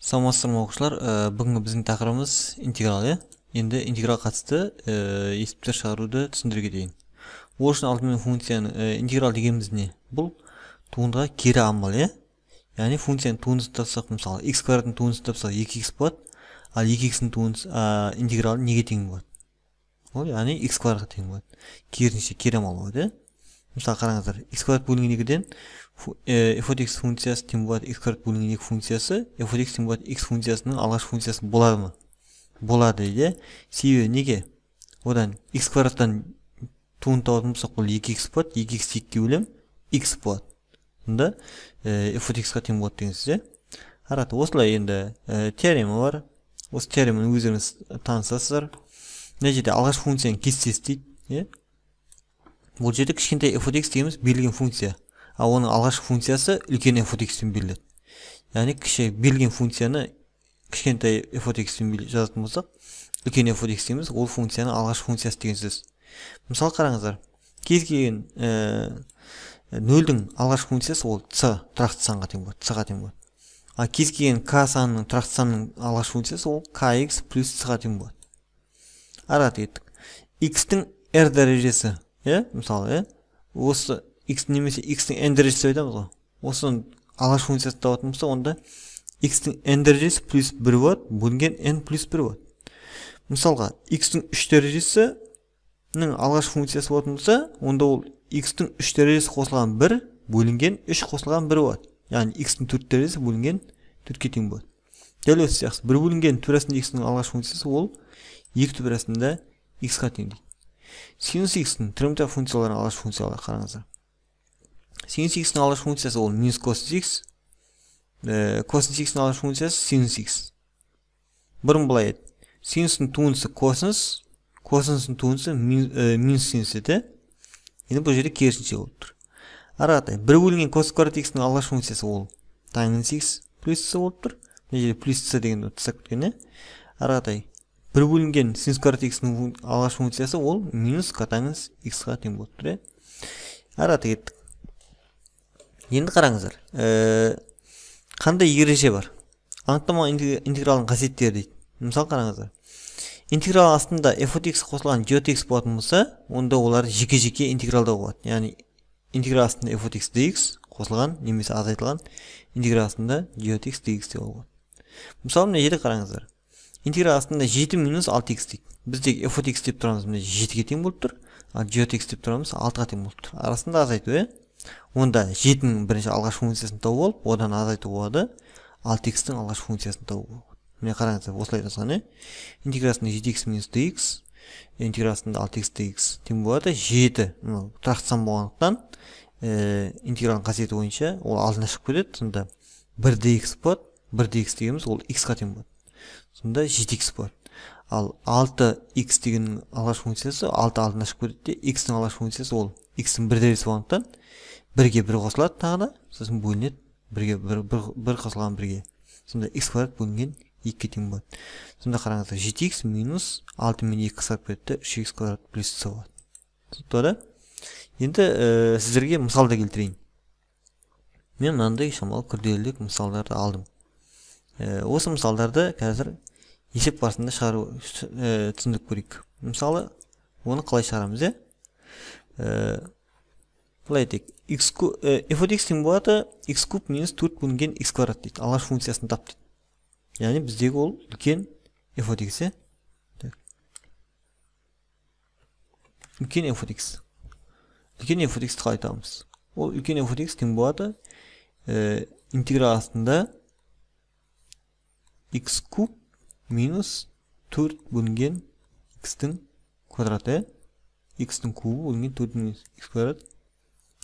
Саламатсыздар ма оқушылар, бүгінгі біздің тақырыбымыз интеграл, Енді интеграл қатысты есептер шығаруды түсіндіре кетейін. Ол үшін алдымен функцияны интеграл дегеніміз не? Бұл туындыға кері амал, Яғни функцияның туындысын тапсақ, мысалы, x квадраттың туындысын тапсақ 2x болады, ал 2x-ның туындысы интегралы неге тең болады? Ол яғни x квадратқа тең болады. Керісінше кері амал болады, Мысалы, қараңыздар, x квадрат бөлінген 2-ден f от x функциясы тең болады x квадрат бөлінген 2 функциясы, f от x тең болады x функциясының алғашқы функциясы болады ма? Болады, Себебі неге? Одан x квадраттан туын табатын болсақ, бұл 2x болады, 2x 2-ге бөлем x болады. Сонда f от x-қа тең болады дегенсіз, Араты, осылай енді теорема бар. Осы теореманы өздеріңіз танысасыздар. Мына жерде алғашқы функцияның кестесі дейді, Бұл жерде кішкентай f от x дегеніміз берілген функция. Ал оның алғашқы функциясы үлкен f от x-пен беріледі. Яғни берілген функцияны кішкентай f от x-пен жазатын болсақ, үлкен f от x дегеніміз ол функцияның алғашқы функциясы деген сөз. Мысалы, қараңыздар, кез келген нөлдің алғашқы функциясы ол c тұрақты санға тең болады, c-ға тең болады. Ал кез келген k санының тұрақты санның алғашқы функциясы ол kx плюс c-ға тең болады. Араты еттік. x-тің r дәрежесі, мысалы, осы x немесе x-тің n дәрежесі айтамыз ғой. Осының алғашқы функциясы табатын болса, онда x-тің n дәрежесі плюс 1 болады, бөлінген n плюс 1 болады. Мысалға, x-тің 3 дәрежесінің алғашқы функциясы болатын болса, онда ол x-тің 3 дәрежесі қосылған 1 бөлінген 3 қосылған 1 болады. Яғни x-тің 4 дәрежесі бөлінген 4-ке тең болады. Дәл осы сияқты 1 бөлінген 2 арасында x-тің алғашқы функциясы ол 2 түп арасында x-қа тең дейді. Синус x-тің тригонометрия функцияларының алғашқы функциялары қараңыздар. Синус x-тің алғашқы функциясы ол минус косинус x, косинус x-тің алғашқы функциясы синус x. Бұрын былай еді. Синустың туындысы косинус, косинустың туындысы минус синус еді. Енді бұл жерде керісінше болып тұр. Араты, 1 бөлінген косинус квадрат x-тің алғашқы функциясы ол тангенс x плюс c болып тұр. Бұл жерде плюс c дегенді тастап кеткен, Араты, 1 бөлінген синус квадрат x-тің алғашқы функциясы ол минус котангенс x-ға тең болып тұр, Араты кеттік. Енді қараңыздар, қандай ереже бар? Анықтама интегралының қасиеттері дейді. Мысалы, қараңыздар, интеграл астында f от x қосылған g от x болатын болса, онда олар жеке-жеке интегралда болады. Яғни интеграл астында f от x dx қосылған немесе азайтылған, интеграл астында g от x dx де болады. Мысалы, мына жерде қараңыздар, интеграл астында 7 минус 6x дейді. Біздегі f от x деп тұрамыз, мына 7-ге тең болып тұр, ал g от x деп тұрамыз 6-ға тең болып тұр. Арасында азайту, Онда 7-ның бірінші алғашқы функциясын тауып алып, одан азайту болады, 6x-тің алғашқы функциясын тауып алып. Міне қараңыздар, осылай жазған, интеграсында 7x минус dx, интеграсында 6x dx тең болады, 7 тұрақты сан болғандықтан, интегралдың қасиеті бойынша ол алдына шығып кетеді, сонда 1 dx болады, 1 dx дегеніміз ол x-қа тең болады. Сонда 7x болады. Ал 6x дегеннің алғашқы функциясы 6 алдына шығып кетеді, x-тің алғашқы функциясы ол x-тің 1 дәрежесі болғандықтан 1-ге 1 қосылады тағы да, сосын бөлінеді 1-ге 1 қосылған 1-ге. Сонда x квадрат бөлінген 2-ге тең болады. Сонда қараңыздар, 7x минус 6 мен 2 қысқарып кетті, 3x квадрат плюс c болады. Сондықтан енді сіздерге мысалды келтірейін. Мен мынандай шамалы күрделілік мысалдарды алдым. Осы мысалдарды қазір есеп барысында шығару түсіндіріп көрейік. Мысалы, оны қалай шығарамыз, Былай айтайық, f от x тең болады, x куб минус 4 бөлінген x квадрат дейді. Алғашқы функциясын тап дейді. Яғни біздегі ол үлкен f от x, Үлкен f от x. Үлкен f от x-ті қалай табамыз? Ол үлкен f от x тең болады, интеграл астында x куб минус 4 бөлінген x-тің квадраты, x-тің кубы бөлінген 4 минус x квадрат,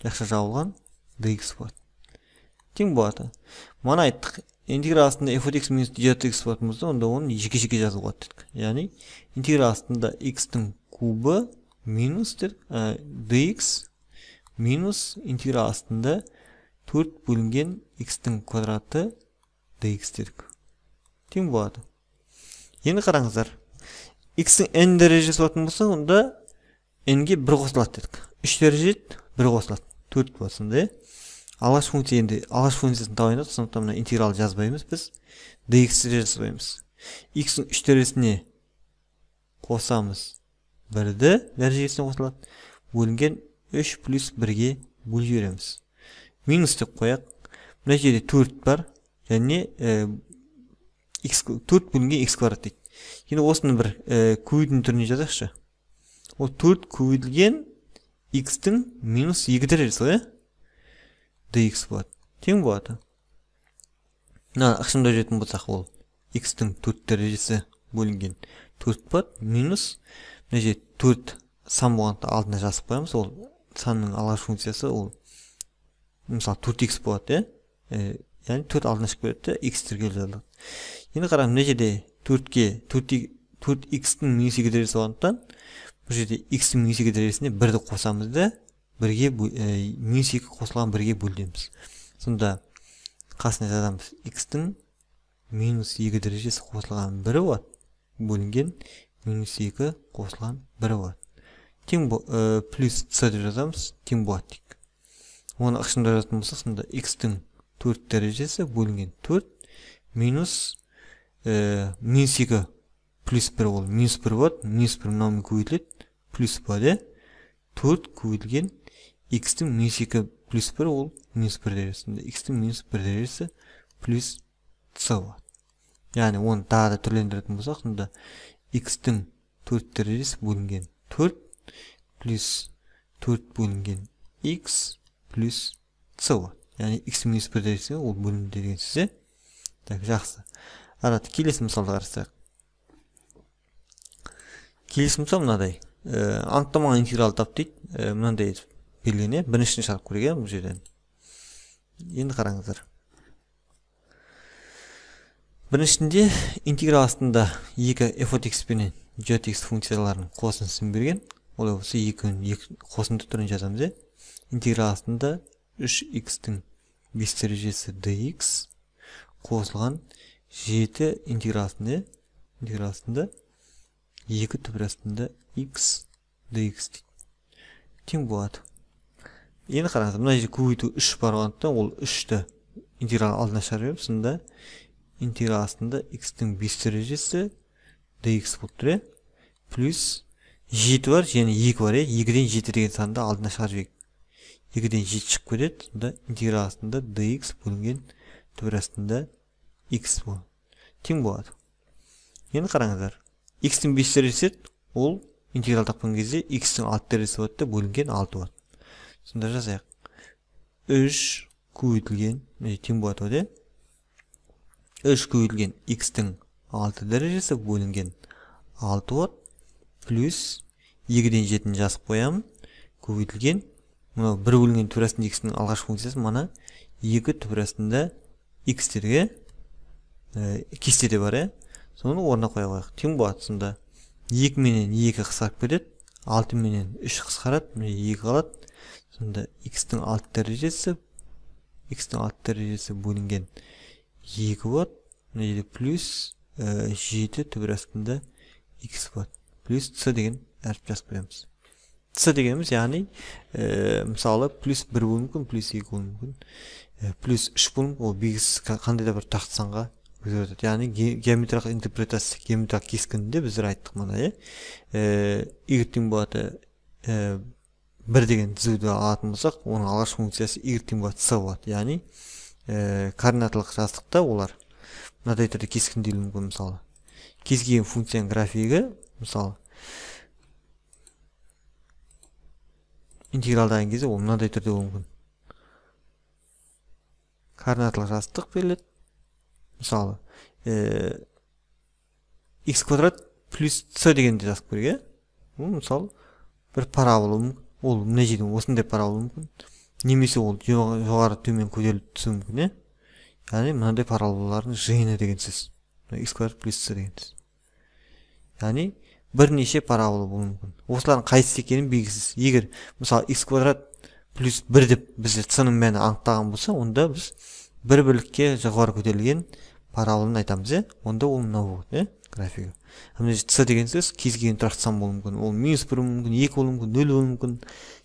жақша жабылған dx болады. Тең болады. Мана айттық, интеграл астында f от x минус g от x болатын болса, онда оны жеке-жеке жазып болады дедік. Яғни интеграл астында x-тің кубы минус dx минус интеграл астында 4 бөлінген x-тің квадраты dx дедік. Тең болады. Енді қараңыздар, x-тің n дәрежесі болатын болса, онда n-ге 1 қосылады дедік. 3 дәрежет 1 қосылады. 4 болсын, алғашқы функция енді алғашқы функциясын табайын дедік, сондықтан мына интеграл жазбаймыз, біз dx жазбаймыз. X-ің 3 дәрежесіне қосамыз 1-ді дәрежесіне қосылады, бөлінген 3 плюс 1-ге бөліп жібереміз. Минус деп қояқ. Мына жерде 4 бар, және 4 бөлінген x квадрат дейді. Енді осыны бір көбейтін түріне жазайықшы. Ол 4 көбейтілген x-тің минус 2 дәрежесі ғой, dx болады. Тең болады. Мына ықшамдап жүретін болсақ, ол x-тің 4 дәрежесі бөлінген 4 болады, минус мына жерде 4 сан болғанда алдына жазып қоямыз. Ол санның алғашқы функциясы, ол мысалы 4x болады, яғни 4 алдына шығып береді, x-терге жазылады. Енді қараңыз, мына жерде 4x-тің минус 2 дәрежесі болғандықтан, бұл жерде x-тің минус 2 дәрежесіне 1-ді қосамыз да, минус 2 қосылған 1-ге бөлеміз. Сонда қасына жазамыз, x-тің минус 2 дәрежесі қосылған 1 болады, бөлінген минус 2 қосылған 1 болады. Плюс c деп жазамыз, тең болады дейік. Оны ықшамда жазатын болсақ, сонда x-тің 4 дәрежесі бөлінген 4 минус 2 плюс 1 ол минус 1 болады, минус 1 мынаумен көбейтіледі, плюс болады. 4 көбейтілген x-тің минус 2 плюс 1 ол минус 1 дәрежесінде, x-тің минус 1 дәрежесі плюс c болады. Яғни оны тағы да түрлендіретін болсақ, сонда x-тің 4 дәрежесі бөлінген 4 плюс 4 бөлінген x плюс c болады. Яғни x минус 1 дәрежесі ол бөлінді деген сөз. Так, жақсы. Араты келесі мысалды қарастырайық. Келесі мысал мынадай. Анықтамаған интеграл тап дейді. Мынандай белгіні біріншіден шығарып көрейік бұл жерден. Енді қараңыздар. Біріншінде интеграл астында 2 f от x пенен g от x функцияларының қосындысын берген. Олай болса 2-ні қосынды түрін жазамыз. Интеграл астында 3x-тің 5 дәрежесі dx қосылған 7 интегралсында 2 түбір астында x dx дейді. Тең болады. Енді қараңыз, мына жерде көбейту 3 бар болғандықтан, ол 3-ті интеграл алдына шығарып, сонда интеграл астында x-тің 5 дәрежесі dx болып тұр, плюс 7 бар, және 2 бар, 2-ден 7 деген санды алдына шығарып, 2-ден 7 шығып көреді, сонда интеграл астында dx бөлінген түбір астында x болады. Тең болады. Енді қараңыздар, x-тің 5 дәрежесі ол интеграл тапқан кезде x-тің 6 дәрежесі болады, бөлінген 6 болады. Сонда жазайық. 3 көбейтілген, тең болады, 3 көбейтілген x-тің 6 дәрежесі бөлінген 6 болады, плюс 2-ден 7-ні жазып қоямын, көбейтілген, мынау 1 бөлінген түбір астында x-тің алғашқы функциясы, мана 2 түбір астында x-терге кестеде бар, соны орнына қоя қояйық. Тең болады. Сонда 2 менен 2 қысқарып кетеді, 6 менен 3 қысқарады, 2 қалады. Сонда x-тің 6 дәрежесі бөлінген 2 болады, плюс 7 түбір астында x болады. Плюс c деген әріп жазып қоямыз. c дегеніміз, яғни мысалы плюс 1 болуы мүмкін, плюс 2 болуы мүмкін, плюс 3 болуы мүмкін, ол белгісіз қандай да бір тақты санға өзгертеді. Яғни геометриялық интерпретация, геометриялық кескінінде біздер айттық мұны, y тең болады 1 деген түзуді алатын болсақ, оның алғашқы функциясы y тең болады c болады. Яғни координаталық жазықтықта олар мынадай түрде кескінделуі мүмкін. Мысалы кез келген функцияның графигі, мысалы интегралдаған кезде ол мынадай түрде болуы мүмкін. Координаталық жазықтық беріледі. Мысалы x квадрат плюс c дегенде жазып көрейік. Мысалы бір парабола мүмкін. Ол мына жерден осындай парабола мүмкін. Немесе ол жоғары төмен көтеріліп түсуі мүмкін. Яғни мынандай параболалардың жиыны деген сөз. X квадрат плюс c деген сөз. Яғни бірнеше парабола болуы мүмкін. Осылардың қайсысы екенін белгісіз. Егер мысалы x квадрат плюс 1 деп біздер c-ның мәні анықтаған болса, онда біз бір бірлікке жоғары көтерілген параболаны айтамыз, онда ол мынау болады, графигі. Мына c деген сөз кез келген тұрақты сан болуы мүмкін. Ол минус 1 болуы мүмкін, 2 болуы мүмкін, 0 болуы мүмкін,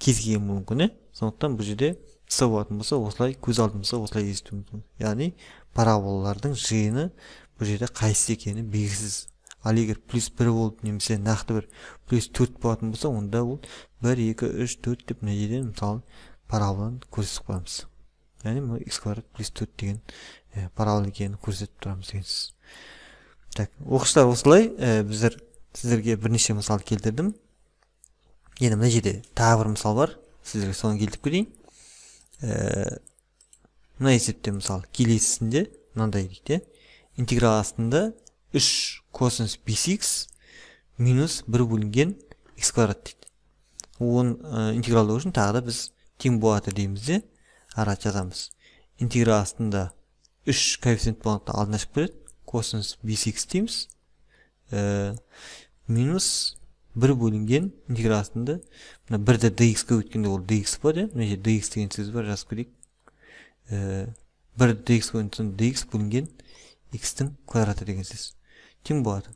кез келген мүмкін, сондықтан бұл жерде с болатын болса, осылай көз алдымызға осылай елестетуіміз мүмкін. Яғни параболалардың жиыны бұл жерде қайсысы екені белгісіз. Ал егер плюс 1 болып немесе нақты бір плюс 4 болатын болса, онда ол 1, 2, 3, 4 деп мына жерден мысалы параболаны көрсетіп қоямыз. Яғни x квадрат плюс 4 деген парабола екенін көрсетіп тұрамыз деген сөз. Так, оқушылар, осылай біздер сіздерге бірнеше мысал келтірдім. Енді мына жерде тағы бір мысал бар, сіздерге соны келтіріп кетейін. Мына есепте мысалы келесісінде мынандай дейді, интеграл астында 3 косинус bx минус 1 бөлінген x квадрат дейді. Оны интегралдау үшін тағы да біз тең болады дейміз де, ара жазамыз. Интеграл астында 3 коэффициент болғандықтан алдына шығып келеді, косинус bx дейміз, минус 1 бөлінген интеграл астында, мына 1-ді dx-ке өткенде ол dx болады, мына жерде dx деген сөз бар, жазып кетейік. 1 dx-ке өткенде dx бөлінген x-тің квадраты деген сөз. Тең болады.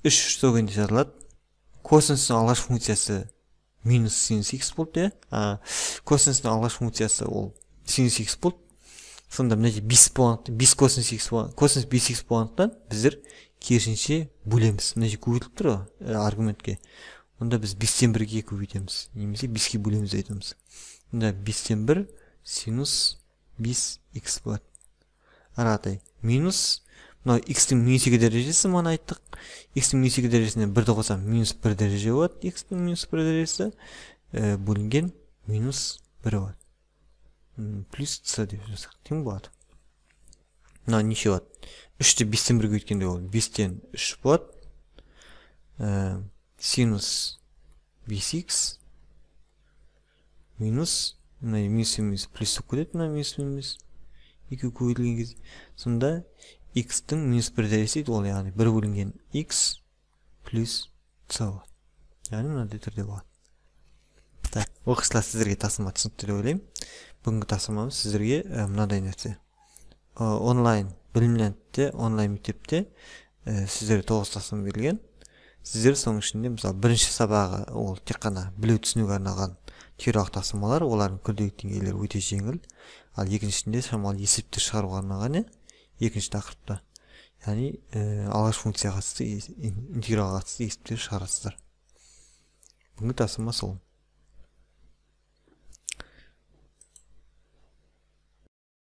3 сөгенде жазылады. Косинустың алғашқы функциясы минус синус x болды, косинустың алғашқы функциясы ол синус x болды. Сонда мына жерде 5 косинус x болғандықтан, косинус 5x болғандықтан біздер керісінше бөлеміз. Мына жерде көбейтіліп тұр аргументке. Онда біз 5-тен 1-ге көбейтеміз, немесе 5-ке бөлеміз айтамыз. Онда 5-тен 1 синус 5x болады. Аратай минус, мынау x-тің минус 2 дәрежесі мана айттық. X-тің минус 2 дәрежесіне 1-ді қосам, минус 1 дәреже болады. X-тің минус 1 дәрежесі бөлінген минус 1 болады. Плюс c деп жазсақ тең болады. Мынау неше болады? 3-ті 5-тен 1-ге өткенде ол 5-тен 3 болады. Синус 5x минус, мына минус плюс көтеді, мына минус 2 көбейтілген кезде. Сонда x-тің минус 1 дәрежесі ол яғни 1 бөлінген x плюс c болады. Яғни мынандай түрде болады. Так, оқушылар, сіздерге тапсырма түсінікті деп ойлаймын. Бүгінгі тапсырмамыз сіздерге мынадай нәрсе. Онлайн білімленді, онлайн мектепте сіздерге 9 тапсырма берілген. Сіздер соның ішінде мысалы бірінші сабағы ол тек қана білу түсінуге арналған теориялық тапсырмалар, олардың күрделілік деңгейлері өте жеңіл. Ал екіншісінде шамалы есептер шығаруға арналған, екінші тақырыпта. Яғни алғашқы функцияға қатысты, интегралға қатысты есептер шығарасыздар. Бүгінгі тапсырма сол.